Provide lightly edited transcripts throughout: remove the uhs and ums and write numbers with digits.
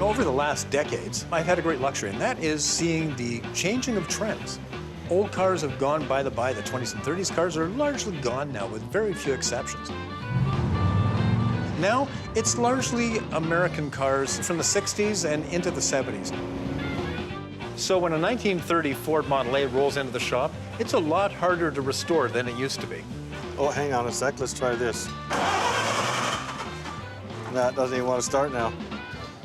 Over the last decades, I've had a great luxury, and that is seeing the changing of trends. Old cars have gone by the by. The 20s and 30s cars are largely gone now, with very few exceptions. Now, it's largely American cars from the 60s and into the 70s. So when a 1930 Ford Model A rolls into the shop, it's a lot harder to restore than it used to be. Oh, hang on a sec. Let's try this. That doesn't even want to start now.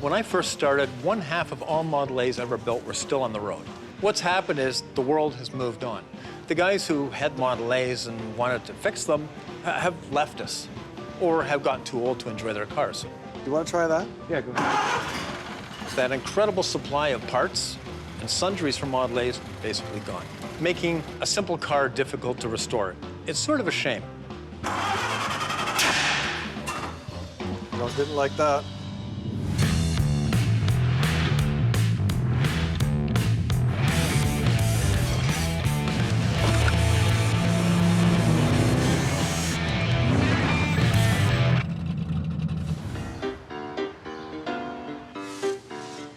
When I first started, 1/2 of all Model A's ever built were still on the road. What's happened is the world has moved on. The guys who had Model A's and wanted to fix them have left us or have gotten too old to enjoy their cars. You want to try that? Yeah, go ahead. That incredible supply of parts and sundries for Model A's basically gone, making a simple car difficult to restore. It's sort of a shame. No, didn't like that.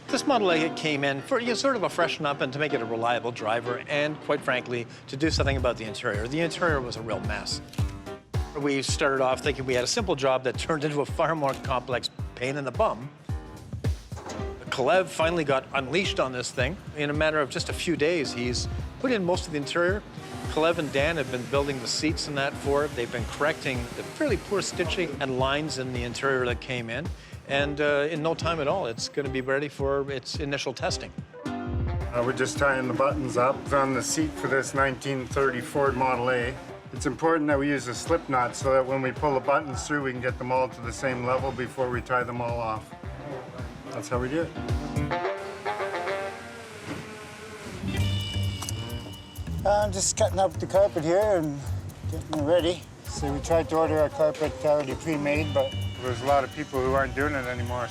This Model A came in for sort of a freshen up and to make it a reliable driver and, quite frankly, to do something about the interior. The interior was a real mess. We started off thinking we had a simple job that turned into a far more complex pain in the bum. Kalev finally got unleashed on this thing. In a matter of just a few days, he's put in most of the interior. Kalev and Dan have been building the seats and that for it. They've been correcting the fairly poor stitching and lines in the interior that came in. And in no time at all, it's going to be ready for its initial testing. We're just tying the buttons up on the seat for this 1930 Ford Model A. It's important that we use a slip knot so that when we pull the buttons through, we can get them all to the same level before we tie them all off. That's how we do it. I'm just cutting up the carpet here and getting it ready. So we tried to order our carpet already pre-made, but There's a lot of people who aren't doing it anymore.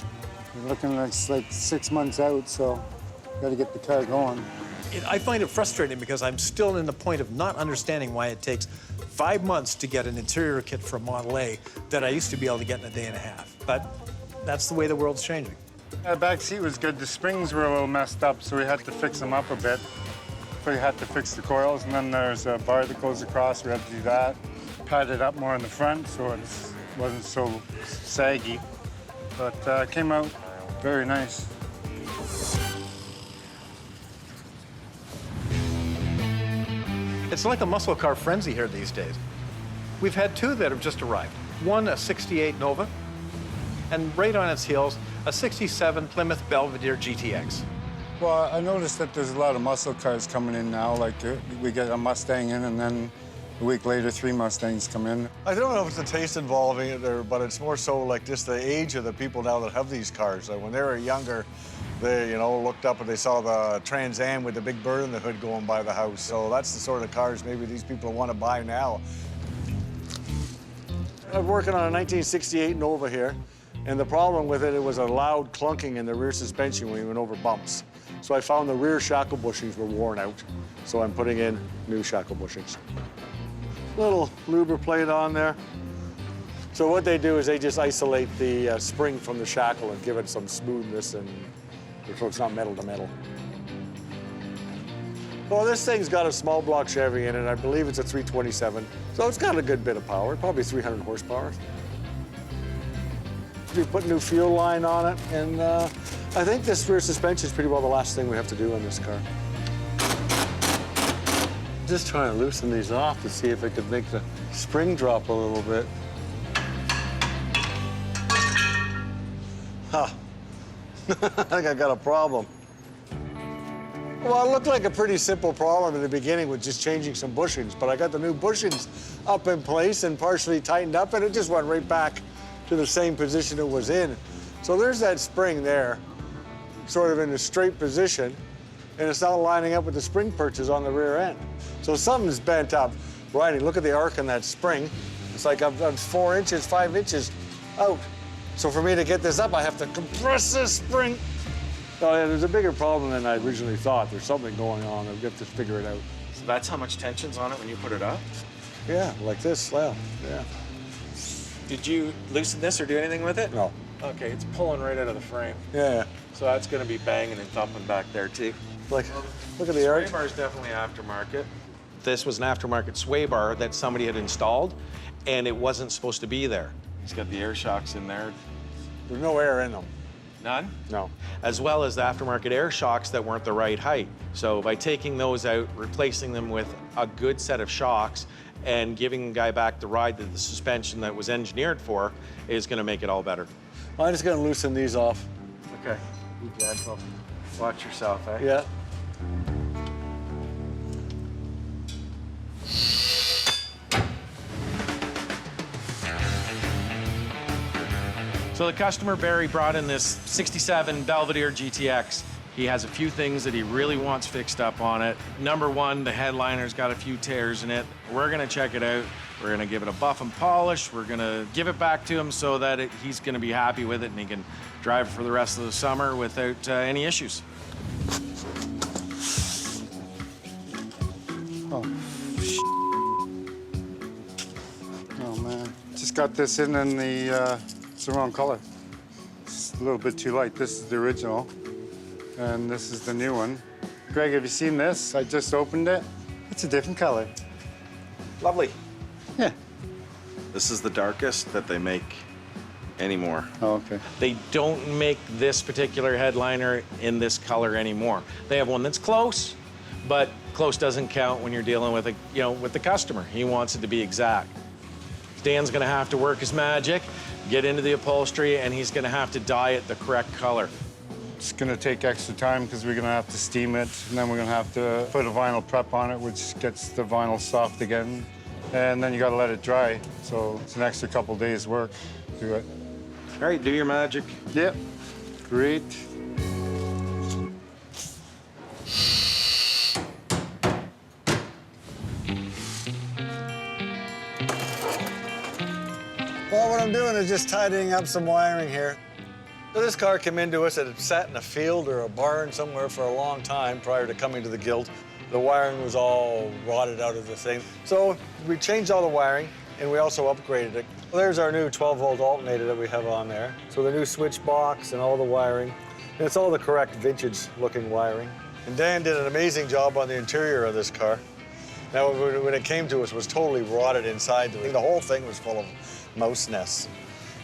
we're looking like it's like 6 months out, so got to get the car going. I find it frustrating because I'm still in the point of not understanding why it takes 5 months to get an interior kit for a Model A that I used to be able to get in a day and a half. But that's the way the world's changing. The back seat was good. The springs were a little messed up, so we had to fix them up a bit. We had to fix the coils, and then there's a bar that goes across. We had to do that. Pad it up more in the front so it wasn't so saggy. But it came out very nice. It's like a muscle car frenzy here these days. We've had 2 that have just arrived. One, a 68 Nova, and right on its heels, a 67 Plymouth Belvedere GTX. Well, I noticed that there's a lot of muscle cars coming in now. Like we get a Mustang in, and then a week later, 3 Mustangs come in. I don't know if it's the taste involving it, but it's more so like just the age of the people now that have these cars. Like when they were younger, they, looked up and they saw the Trans Am with the big bird in the hood going by the house. So that's the sort of cars maybe these people want to buy now. I'm working on a 1968 Nova here, and the problem with it was a loud clunking in the rear suspension when we went over bumps. So I found the rear shackle bushings were worn out, so I'm putting in new shackle bushings. Little luber plate on there. So what they do is they just isolate the spring from the shackle and give it some smoothness, and so it's not metal to metal. Well, this thing's got a small block Chevy in it. I believe it's a 327. So it's got a good bit of power, probably 300 horsepower. We put new fuel line on it, and I think this rear suspension is pretty well the last thing we have to do on this car. Just trying to loosen these off to see if it could make the spring drop a little bit. Huh. I think I got a problem. Well, it looked like a pretty simple problem in the beginning with just changing some bushings, but I got the new bushings up in place and partially tightened up, and it just went right back to the same position it was in. So there's that spring there, sort of in a straight position, and it's not lining up with the spring perches on the rear end. So something's bent up. Riley, look at the arc in that spring. It's like I'm 4 inches, 5 inches out. So for me to get this up, I have to compress this spring. Oh, yeah, there's a bigger problem than I originally thought. There's something going on. I've got to figure it out. So that's how much tension's on it when you put it up? Yeah, like this slab, yeah. Did you loosen this or do anything with it? No, Okay, it's pulling right out of the frame. Yeah. So that's going to be banging and thumping back there too. Like, look at the air. Sway bar is definitely aftermarket. This was an aftermarket sway bar that somebody had installed, and it wasn't supposed to be there. It's got the air shocks in there. There's no air in them. None? No. As well as the aftermarket air shocks that weren't the right height. So by taking those out, replacing them with a good set of shocks, and giving the guy back the ride that the suspension that was engineered for is going to make it all better. I'm just gonna loosen these off. Okay, be gentle. Watch yourself, eh? Yeah. So the customer, Barry, brought in this 67 Belvedere GTX. He has a few things that he really wants fixed up on it. Number one, the headliner's got a few tears in it. We're gonna check it out. We're gonna give it a buff and polish. We're gonna give it back to him so that he's gonna be happy with it and he can drive it for the rest of the summer without any issues. Oh, oh man. Just got this in and it's the wrong color. It's a little bit too light. This is the original, and this is the new one. Greg, have you seen this? I just opened it. It's a different color. Lovely. Yeah. This is the darkest that they make anymore. Oh, okay. They don't make this particular headliner in this color anymore. They have one that's close, but close doesn't count when you're dealing with with the customer. He wants it to be exact. Dan's gonna have to work his magic, get into the upholstery, and he's gonna have to dye it the correct color. It's gonna take extra time because we're gonna have to steam it, and then we're gonna have to put a vinyl prep on it, which gets the vinyl soft again. And then you gotta let it dry. So it's an extra couple days work to do it. All right, do your magic. Yep, great. Well, what I'm doing is just tidying up some wiring here. So this car came into us. It had sat in a field or a barn somewhere for a long time prior to coming to the Guild. The wiring was all rotted out of the thing. So we changed all the wiring, and we also upgraded it. Well, there's our new 12-volt alternator that we have on there. So the new switch box and all the wiring. And it's all the correct vintage-looking wiring. And Dan did an amazing job on the interior of this car. Now, when it came to us, it was totally rotted inside. The whole thing was full of mouse nests.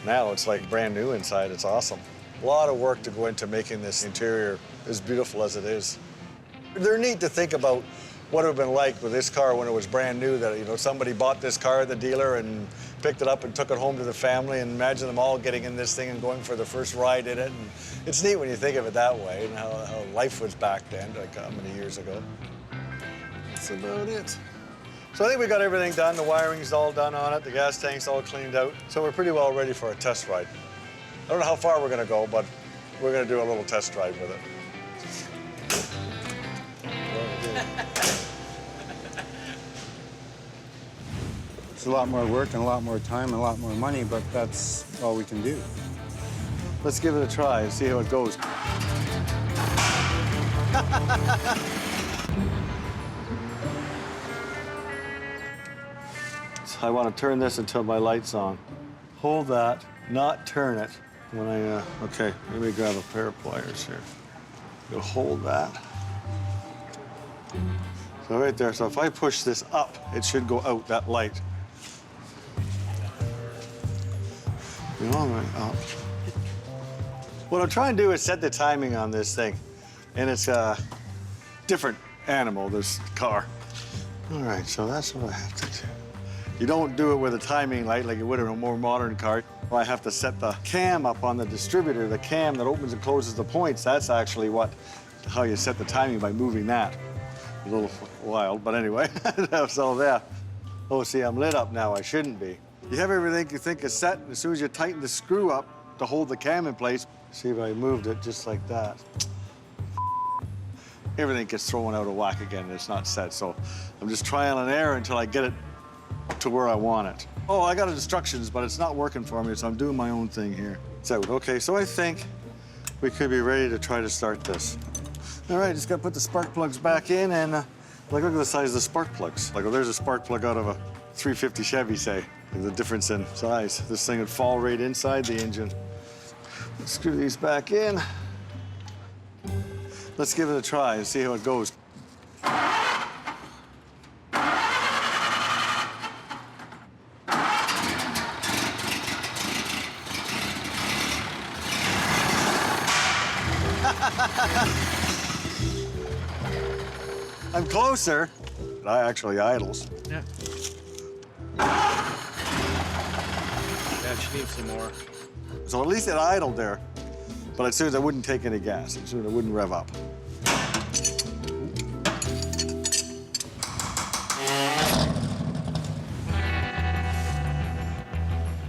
Now it's like brand new inside. It's awesome. A lot of work to go into making this interior as beautiful as it is. They're neat to think about what it would have been like with this car when it was brand new, that somebody bought this car at the dealer and picked it up and took it home to the family, and imagine them all getting in this thing and going for the first ride in it. And it's neat when you think of it that way and how life was back then, like how many years ago. That's about it. So I think we got everything done. The wiring's all done on it. The gas tank's all cleaned out. So we're pretty well ready for a test ride. I don't know how far we're gonna go, but we're gonna do a little test drive with it. It's a lot more work and a lot more time and a lot more money, but that's all we can do. Let's give it a try and see how it goes. So I want to turn this until my light's on. Hold that, not turn it. When okay, let me grab a pair of pliers here. You'll hold that. So right there, so if I push this up, it should go out, that light. All right, up. What I'm trying to do is set the timing on this thing. And it's a different animal, this car. All right, so that's what I have to do. You don't do it with a timing light like you would in a more modern car. I have to set the cam up on the distributor, the cam that opens and closes the points. That's actually how you set the timing, by moving that. A little wild, but anyway. So there. Oh, see, I'm lit up now. I shouldn't be. You have everything you think is set, and as soon as you tighten the screw up to hold the cam in place, see if I moved it just like that. Everything gets thrown out of whack again, and it's not set. So I'm just trial and error until I get it to where I want it. Oh, I got instructions, but it's not working for me, so I'm doing my own thing here. It's out. Okay, so I think we could be ready to try to start this. All right, just gotta put the spark plugs back in, and look at the size of the spark plugs. Like, well, there's a spark plug out of a 350 Chevy, say. Look at the difference in size. This thing would fall right inside the engine. Screw these back in. Let's give it a try and see how it goes. I'm closer. I actually idles. Yeah. Yeah, she needs some more. So at least it idled there. But as soon as I wouldn't take any gas, as soon as I wouldn't rev up.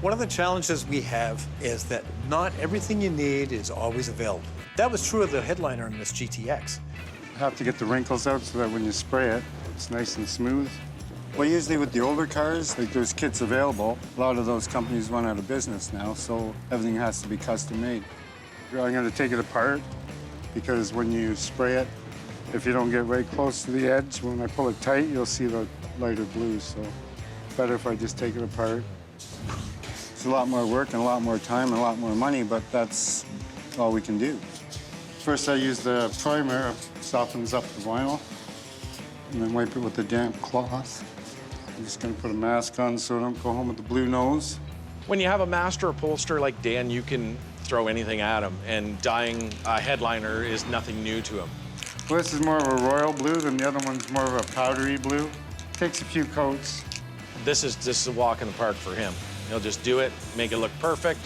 One of the challenges we have is that not everything you need is always available. That was true of the headliner in this GTX. Have to get the wrinkles out so that when you spray it, it's nice and smooth. Well, usually with the older cars, like there's kits available. A lot of those companies run out of business now, so everything has to be custom made. I'm gonna take it apart because when you spray it, if you don't get right close to the edge, when I pull it tight, you'll see the lighter blues. So better if I just take it apart. It's a lot more work and a lot more time and a lot more money, but that's all we can do. First, I use the primer, softens up the vinyl, and then wipe it with the damp cloth. I'm just gonna put a mask on so I don't go home with the blue nose. When you have a master upholsterer like Dan, you can throw anything at him, and dyeing a headliner is nothing new to him. Well, this is more of a royal blue, than the other one's more of a powdery blue. Takes a few coats. This is a walk in the park for him. He'll just do it, make it look perfect,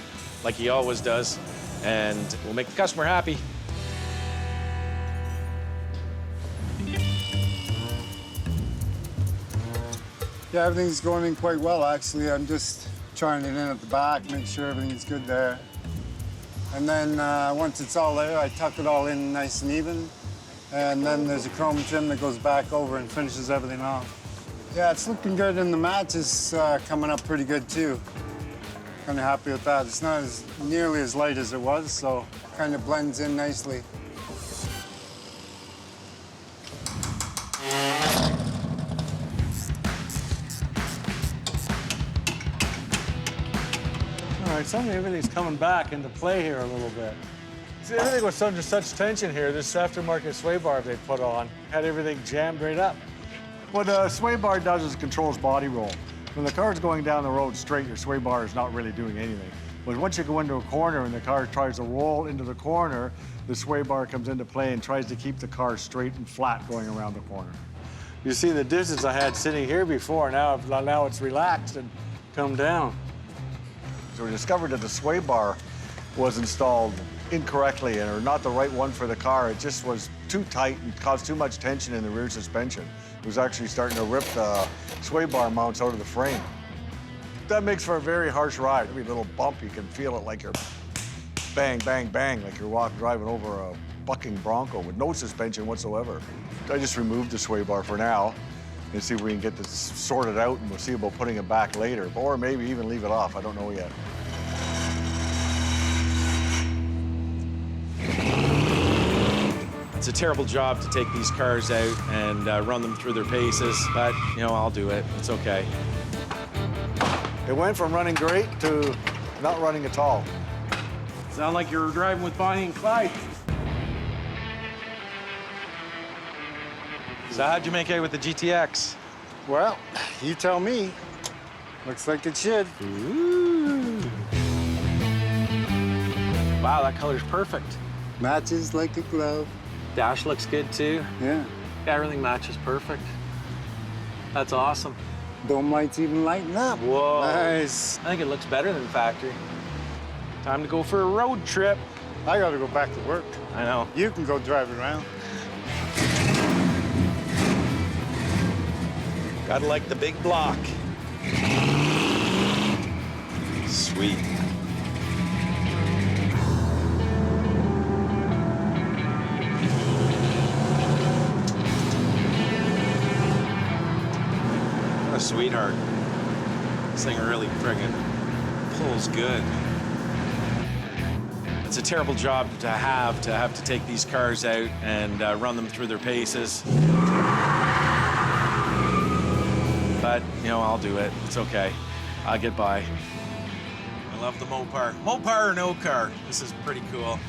like he always does, and we'll make the customer happy. Yeah, everything's going in quite well, actually. I'm just trying it in at the back, make sure everything's good there. And then once it's all there, I tuck it all in nice and even. And then there's a chrome trim that goes back over and finishes everything off. Yeah, it's looking good, and the match is coming up pretty good, too. Kind of happy with that. It's not nearly as light as it was, so kind of blends in nicely. All right, suddenly everything's coming back into play here a little bit. See, everything was under such tension here. This aftermarket sway bar they put on had everything jammed right up. What a sway bar does is it controls body roll. When the car's going down the road straight, your sway bar is not really doing anything. But once you go into a corner and the car tries to roll into the corner, the sway bar comes into play and tries to keep the car straight and flat going around the corner. You see the distance I had sitting here before, now it's relaxed and come down. So we discovered that the sway bar was installed incorrectly or not the right one for the car. It just was too tight and caused too much tension in the rear suspension. It was actually starting to rip the sway bar mounts out of the frame. That makes for a very harsh ride. Every little bump, you can feel it like you're bang, bang, bang, like you're driving over a bucking Bronco with no suspension whatsoever. I just removed the sway bar for now and see if we can get this sorted out, and we'll see about putting it back later, or maybe even leave it off. I don't know yet. It's a terrible job to take these cars out and run them through their paces, but, you know, I'll do it. It's okay. It went from running great to not running at all. Sound like you're driving with Bonnie and Clyde. So how'd you make out with the GTX? Well, you tell me. Looks like it should. Ooh. Wow, that color's perfect. Matches like a glove. Dash looks good, too. Yeah. Everything matches perfect. That's awesome. Dome lights even lighten up. Whoa. Nice. I think it looks better than factory. Time to go for a road trip. I gotta go back to work. I know. You can go drive around. Gotta like the big block. Sweet. What a sweetheart. This thing really friggin' pulls good. It's a terrible job to have to take these cars out and run them through their paces. But, you know, I'll do it. It's okay. I'll get by. love the Mopar. Mopar or no car, this is pretty cool.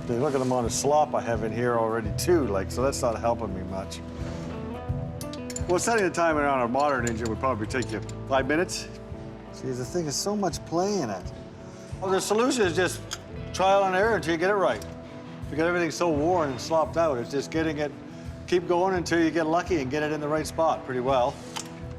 Look at the amount of slop I have in here already too, like, so that's not helping me much. Well, setting the timer on a modern engine would probably take you 5 minutes. See, the thing is so much play in it. Well, the solution is just trial and error until you get it right. Because everything's so worn and slopped out, it's just getting it, keep going until you get lucky and get it in the right spot pretty well.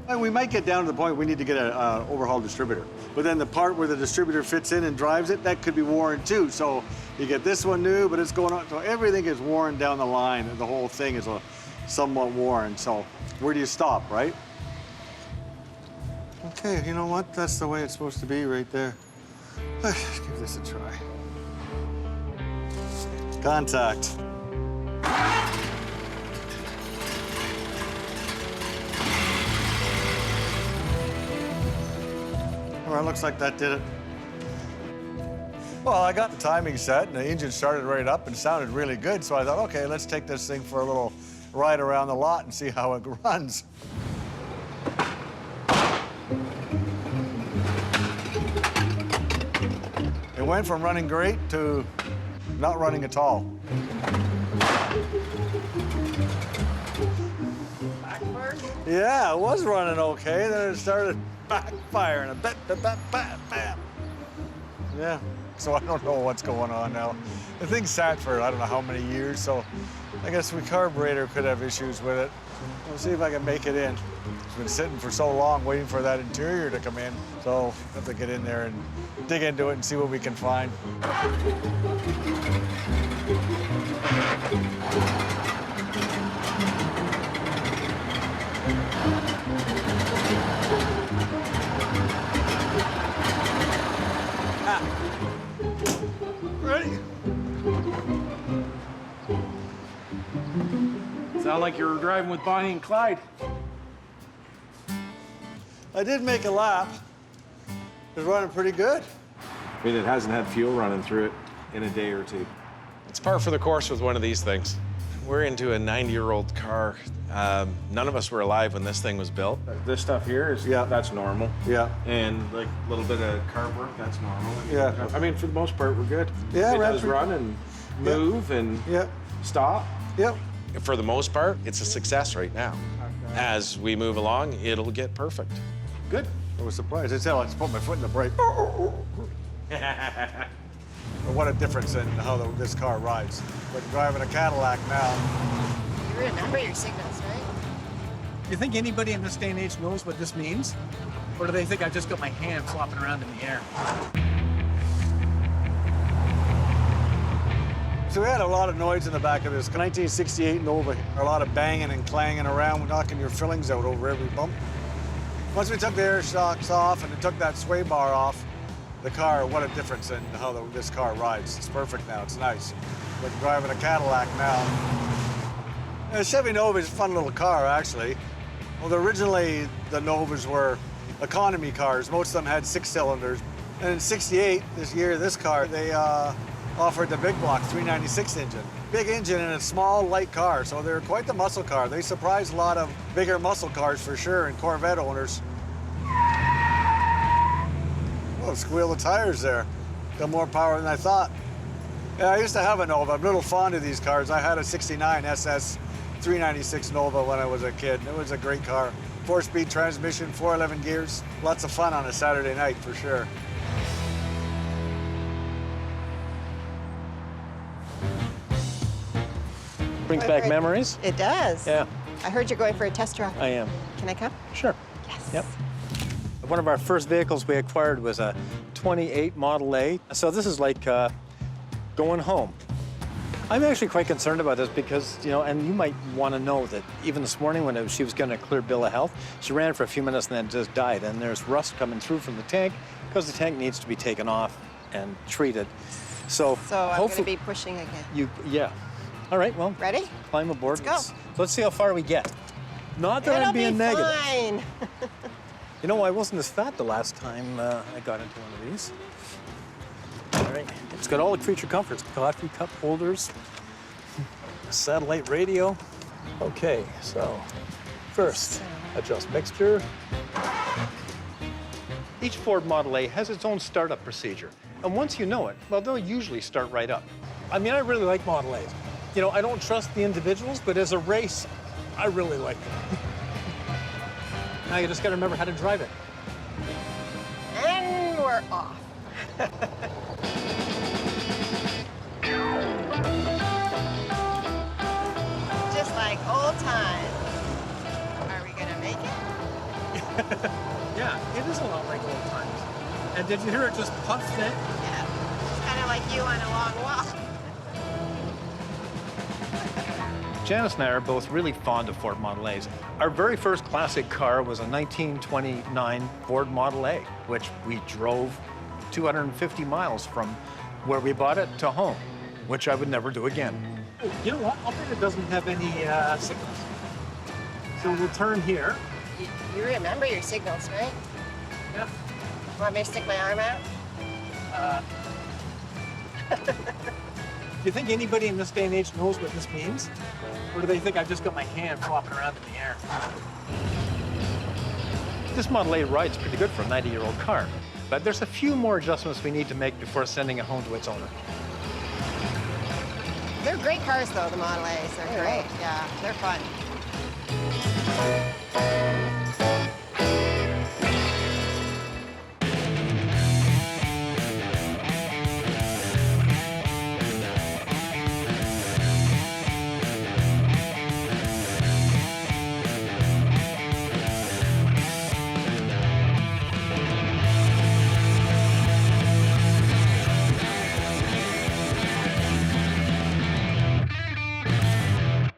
And we might get down to the point we need to get an overhaul distributor. But then the part where the distributor fits in and drives it, that could be worn too. So you get this one new, but it's going on. So everything is worn down the line, and the whole thing is somewhat worn. So where do you stop, right? Okay, you know what? That's the way it's supposed to be right there. Let's give this a try. Contact. All right, looks like that did it. Well, I got the timing set, and the engine started right up and sounded really good, so I thought, okay, let's take this thing for a little ride around the lot and see how it runs. It went from running great to not running at all. Yeah, it was running okay, then it started backfiring a bit, bam. Yeah, so I don't know what's going on now. The thing sat for I don't know how many years, so I guess the carburetor could have issues with it. We'll see if I can make it in. It's been sitting for so long waiting for that interior to come in, so I have to get in there and dig into it and see what we can find. Ready? Sound like you were driving with Bonnie and Clyde. I did make a lap. It was running pretty good. I mean, it hasn't had fuel running through it in a day or two. It's par for the course with one of these things. We're into a 90-year-old car. None of us were alive when this thing was built. This stuff here is, that's normal. Yeah. And like a little bit of carb work, that's normal. Yeah. I mean, for the most part, we're good. Yeah, it does run and move and stop. Yep. For the most part, it's a success right now. As we move along, it'll get perfect. Good. I was surprised. I said, I just put my foot in the brake. What a difference in how this car rides. Like driving a Cadillac now. You remember your signals, right? You think anybody in this day and age knows what this means? Or do they think I've just got my hand flopping around in the air? So we had a lot of noise in the back of this 1968 Nova. A lot of banging and clanging around, knocking your fillings out over every bump. Once we took the air shocks off and took that sway bar off, the car, what a difference in how this car rides. It's perfect now, it's nice. Like driving a Cadillac now. The Chevy Nova is a fun little car, actually. Well, originally, the Novas were economy cars. Most of them had 6 cylinders. And in '68, this car, they offered the big block 396 engine. Big engine in a small, light car, so they're quite the muscle car. They surprised a lot of bigger muscle cars for sure, and Corvette owners. Oh, squeal the tires there. Got more power than I thought. Yeah, I used to have a Nova. I'm a little fond of these cars. I had a '69 SS 396 Nova when I was a kid. It was a great car. 4-speed transmission, 411 gears. Lots of fun on a Saturday night for sure. Brings back memories. It does. Yeah, I heard you're going for a test drive. I am. Can I come? Sure. Yes. Yep. One of our first vehicles we acquired was a 28 Model A. So this is like going home. I'm actually quite concerned about this because, and you might want to know that even this morning when she was getting a clear bill of health, she ran for a few minutes and then just died. And there's rust coming through from the tank because the tank needs to be taken off and treated. So I'm going to be pushing again. Yeah. All right, well. Ready? Climb aboard. Let's go. Let's see how far we get. Not that I'm being negative. Fine. I wasn't as fat the last time I got into one of these. All right, it's got all the creature comforts, coffee cup holders. satellite radio. Okay, so first, adjust mixture. Each Ford Model A has its own startup procedure. And once you know it, well, they'll usually start right up. I mean, I really like Model A's. You know, I don't trust the individuals, but as a race, I really like them. Now you just gotta remember how to drive it. And we're off. Just like old times. Are we gonna make it? Yeah, it is a lot like old times. And did you hear it just puff then? Yeah. It's kind of like you on a long walk. Janice and I are both really fond of Ford Model A's. Our very first classic car was a 1929 Ford Model A, which we drove 250 miles from where we bought it to home, which I would never do again. Oh, you know what? I'll bet it doesn't have any signals. So we'll turn here. You remember your signals, right? Yeah. Want me to stick my arm out? Do you think anybody in this day and age knows what this means? Or do they think I've just got my hand flopping around in the air? This Model A rides pretty good for a 90-year-old car, but there's a few more adjustments we need to make before sending it home to its owner. They're great cars, though, the Model A's. They're great. Yeah, they're fun.